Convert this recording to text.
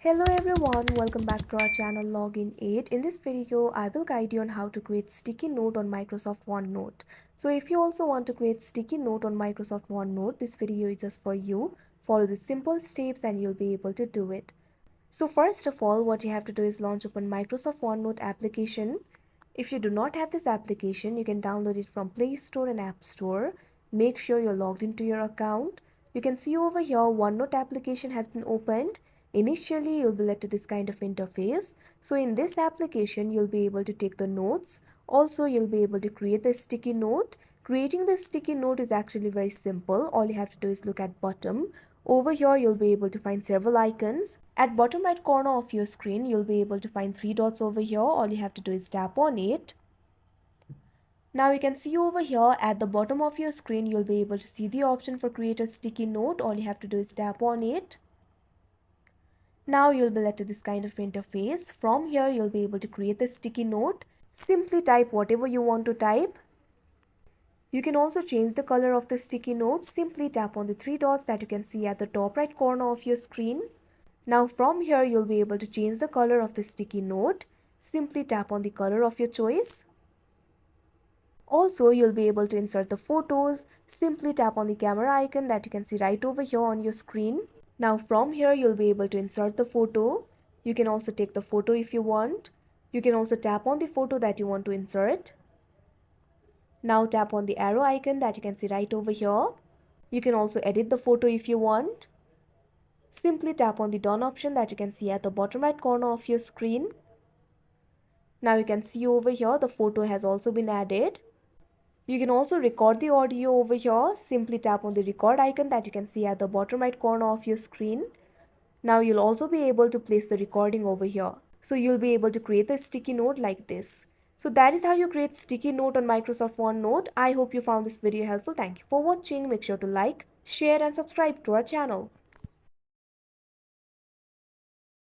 Hello everyone, welcome back to our channel Login 8. In this video, I will guide you on how to create sticky note on Microsoft OneNote. So if you also want to create sticky note on Microsoft OneNote, this video is just for you. Follow the simple steps and you'll be able to do it. So first of all, what you have to do is launch open Microsoft OneNote application. If you do not have this application, you can download it from Play Store and App Store. Make sure you're logged into your account. You can see over here OneNote application has been opened. Initially, you'll be led to this kind of interface. So in this application, you'll be able to take the notes. Also, you'll be able to create a sticky note. Creating the sticky note is actually very simple. All you have to do is look at bottom. Over here, you'll be able to find several icons. At bottom right corner of your screen, you'll be able to find three dots over here. All you have to do is tap on it. Now you can see over here at the bottom of your screen, you'll be able to see the option for create a sticky note. All you have to do is tap on it. Now you'll be led to this kind of interface. From here, you'll be able to create the sticky note. Simply type whatever you want to type. You can also change the color of the sticky note. Simply tap on the three dots that you can see at the top right corner of your screen. Now from here, you'll be able to change the color of the sticky note. Simply tap on the color of your choice. Also, you'll be able to insert the photos. Simply tap on the camera icon that you can see right over here on your screen. Now from here, you'll be able to insert the photo. You can also take the photo if you want. You can also tap on the photo that you want to insert. Now tap on the arrow icon that you can see right over here. You can also edit the photo if you want. Simply tap on the done option that you can see at the bottom right corner of your screen. Now you can see over here the photo has also been added. You can also record the audio over here. Simply tap on the record icon that you can see at the bottom right corner of your screen. Now you'll also be able to place the recording over here. So you'll be able to create a sticky note like this. So that is how you create sticky note on Microsoft OneNote. I hope you found this video helpful. Thank you for watching. Make sure to like, share and subscribe to our channel.